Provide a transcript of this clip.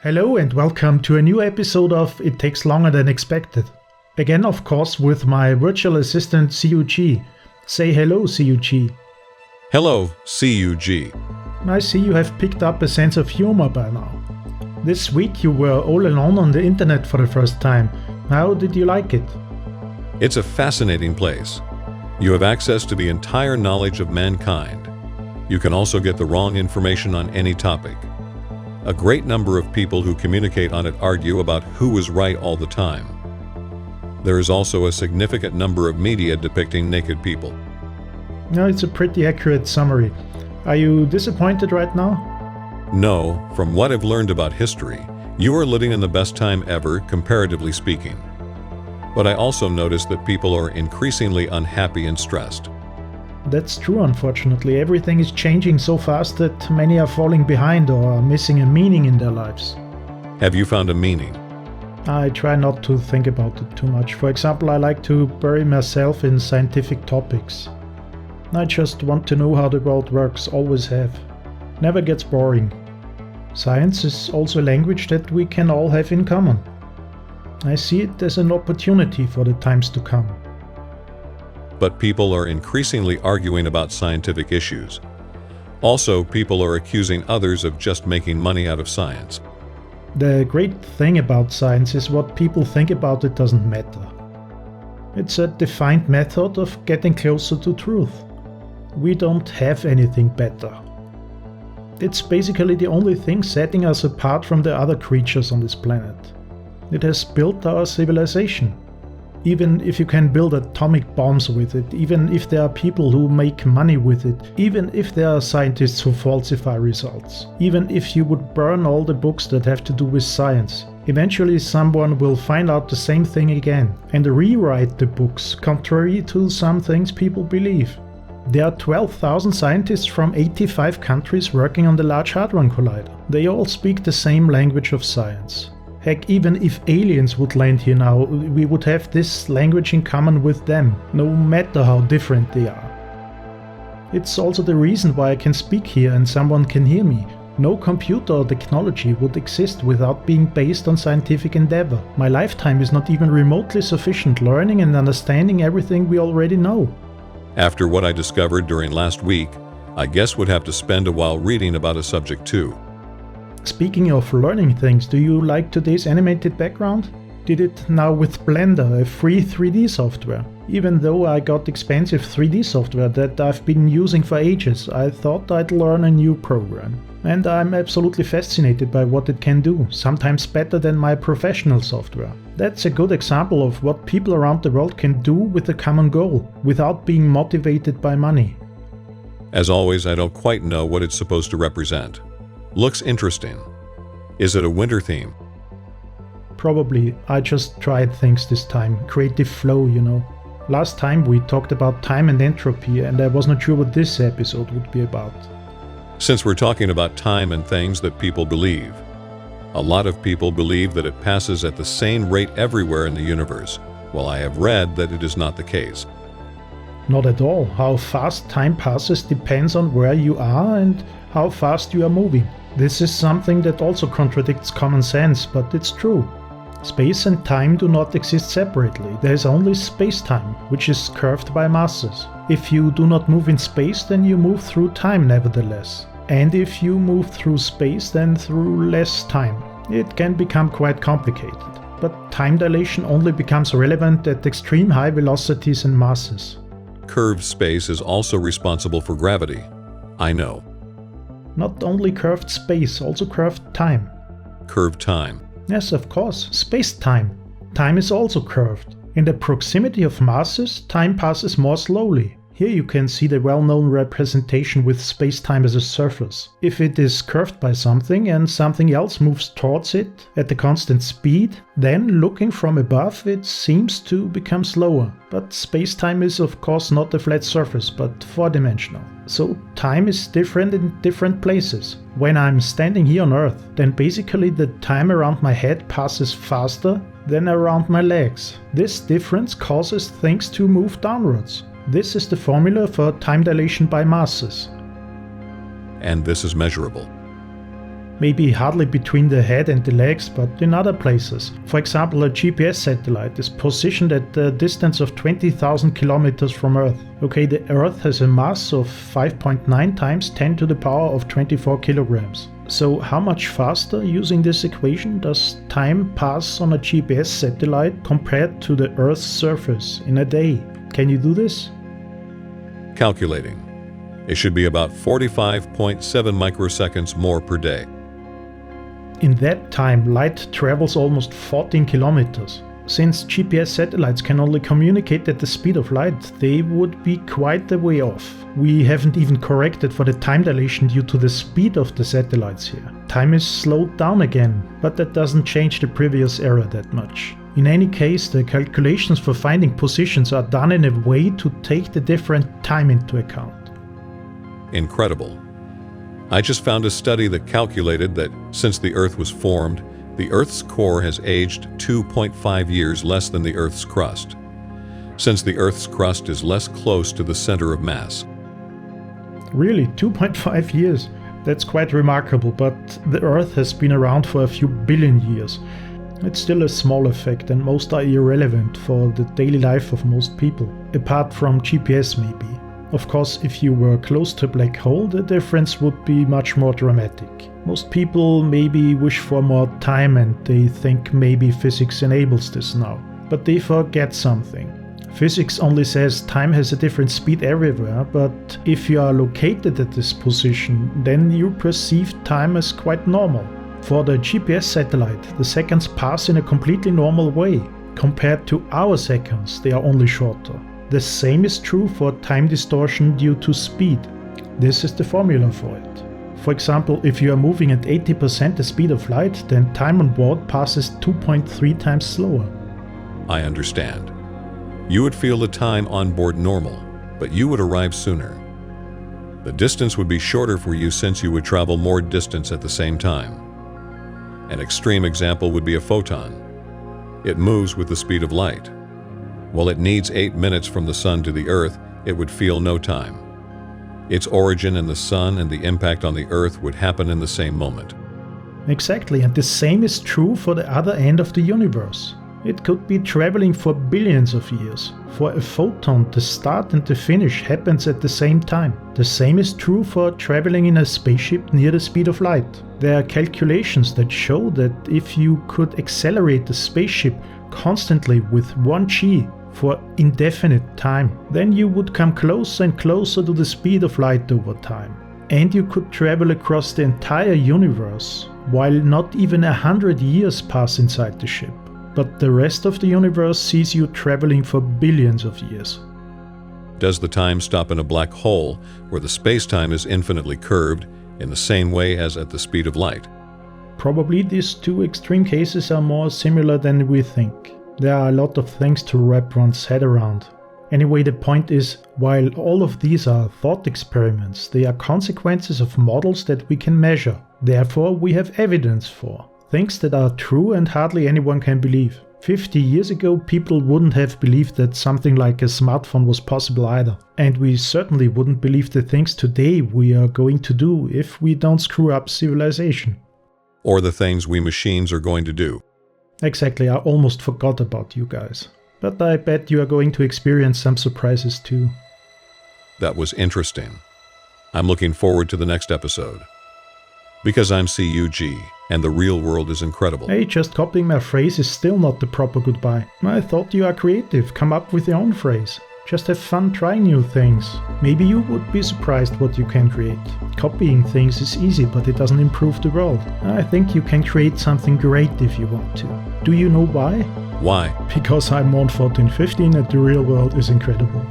Hello and welcome to a new episode of It Takes Longer Than Expected. Again, of course, with my virtual assistant CUG. Say hello, CUG. Hello, CUG. I see you have picked up a sense of humor by now. This week you were all alone on the internet for the first time. How did you like it? It's a fascinating place. You have access to the entire knowledge of mankind. You can also get the wrong information on any topic. A great number of people who communicate on it argue about who is right all the time. There is also a significant number of media depicting naked people. No, it's a pretty accurate summary. Are you disappointed right now? No, from what I've learned about history, you are living in the best time ever, comparatively speaking. But I also notice that people are increasingly unhappy and stressed. That's true, unfortunately. Everything is changing so fast that many are falling behind or are missing a meaning in their lives. Have you found a meaning? I try not to think about it too much. For example, I like to bury myself in scientific topics. I just want to know how the world works, always have. Never gets boring. Science is also a language that we can all have in common. I see it as an opportunity for the times to come. But people are increasingly arguing about scientific issues. Also, people are accusing others of just making money out of science. The great thing about science is what people think about it doesn't matter. It's a defined method of getting closer to truth. We don't have anything better. It's basically the only thing setting us apart from the other creatures on this planet. It has built our civilization. Even if you can build atomic bombs with it, even if there are people who make money with it, even if there are scientists who falsify results, even if you would burn all the books that have to do with science, eventually someone will find out the same thing again and rewrite the books contrary to some things people believe. There are 12,000 scientists from 85 countries working on the Large Hadron Collider. They all speak the same language of science. Heck, even if aliens would land here now, we would have this language in common with them, no matter how different they are. It's also the reason why I can speak here and someone can hear me. No computer or technology would exist without being based on scientific endeavor. My lifetime is not even remotely sufficient learning and understanding everything we already know. After what I discovered during last week, I guess would have to spend a while reading about a subject too. Speaking of learning things, do you like today's animated background? Did it now with Blender, a free 3D software. Even though I got expensive 3D software that I've been using for ages, I thought I'd learn a new program. And I'm absolutely fascinated by what it can do, sometimes better than my professional software. That's a good example of what people around the world can do with a common goal, without being motivated by money. As always, I don't quite know what it's supposed to represent. Looks interesting. Is it a winter theme? Probably. I just tried things this time. Creative flow, you know. Last time we talked about time and entropy, and I was not sure what this episode would be about. Since we're talking about time and things that people believe, a lot of people believe that it passes at the same rate everywhere in the universe, while I have read that it is not the case. Not at all. How fast time passes depends on where you are and how fast you are moving. This is something that also contradicts common sense, but it's true. Space and time do not exist separately. There is only space-time, which is curved by masses. If you do not move in space, then you move through time nevertheless. And if you move through space, then through less time. It can become quite complicated. But time dilation only becomes relevant at extreme high velocities and masses. Curved space is also responsible for gravity. I know. Not only curved space, also curved time. Curved time. Yes, of course, space-time. Time is also curved. In the proximity of masses, time passes more slowly. Here you can see the well-known representation with space-time as a surface. If it is curved by something and something else moves towards it at a constant speed, then looking from above it seems to become slower. But space-time is of course not a flat surface, but four-dimensional. So time is different in different places. When I'm standing here on Earth, then basically the time around my head passes faster than around my legs. This difference causes things to move downwards. This is the formula for time dilation by masses. And this is measurable. Maybe hardly between the head and the legs, but in other places. For example, a GPS satellite is positioned at a distance of 20,000 kilometers from Earth. Okay, the Earth has a mass of 5.9 times 10 to the power of 24 kilograms. So how much faster, using this equation, does time pass on a GPS satellite compared to the Earth's surface in a day? Can you do this? Calculating. It should be about 45.7 microseconds more per day. In that time, light travels almost 14 kilometers. Since GPS satellites can only communicate at the speed of light, they would be quite a way off. We haven't even corrected for the time dilation due to the speed of the satellites here. Time is slowed down again, but that doesn't change the previous error that much. In any case, the calculations for finding positions are done in a way to take the different time into account. Incredible. I just found a study that calculated that since the Earth was formed, the Earth's core has aged 2.5 years less than the Earth's crust, since the Earth's crust is less close to the center of mass. Really, 2.5 years? That's quite remarkable, but the Earth has been around for a few billion years. It's still a small effect, and most are irrelevant for the daily life of most people, apart from GPS maybe. Of course, if you were close to a black hole, the difference would be much more dramatic. Most people maybe wish for more time and they think maybe physics enables this now. But they forget something. Physics only says time has a different speed everywhere, but if you are located at this position, then you perceive time as quite normal. For the GPS satellite, the seconds pass in a completely normal way. Compared to our seconds, they are only shorter. The same is true for time distortion due to speed. This is the formula for it. For example, if you are moving at 80% the speed of light, then time on board passes 2.3 times slower. I understand. You would feel the time on board normal, but you would arrive sooner. The distance would be shorter for you since you would travel more distance at the same time. An extreme example would be a photon. It moves with the speed of light. While it needs 8 minutes from the sun to the Earth, it would feel no time. Its origin in the sun and the impact on the Earth would happen in the same moment. Exactly, and the same is true for the other end of the universe. It could be traveling for billions of years. For a photon, the start and the finish happens at the same time. The same is true for traveling in a spaceship near the speed of light. There are calculations that show that if you could accelerate the spaceship constantly with 1g for indefinite time, then you would come closer and closer to the speed of light over time. And you could travel across the entire universe, while not even 100 years pass inside the ship. But the rest of the universe sees you traveling for billions of years. Does the time stop in a black hole, where the space-time is infinitely curved, in the same way as at the speed of light? Probably these two extreme cases are more similar than we think. There are a lot of things to wrap one's head around. Anyway, the point is, while all of these are thought experiments, they are consequences of models that we can measure. Therefore, we have evidence for things that are true and hardly anyone can believe. 50 years ago, people wouldn't have believed that something like a smartphone was possible either. And we certainly wouldn't believe the things today we are going to do if we don't screw up civilization. Or the things we machines are going to do. Exactly, I almost forgot about you guys. But I bet you are going to experience some surprises too. That was interesting. I'm looking forward to the next episode. Because I'm CUG, and the real world is incredible. Hey, just copying my phrase is still not the proper goodbye. I thought you are creative, come up with your own phrase. Just have fun trying new things. Maybe you would be surprised what you can create. Copying things is easy, but it doesn't improve the world. I think you can create something great if you want to. Do you know why? Why? Because I'm on 1415 and the real world is incredible.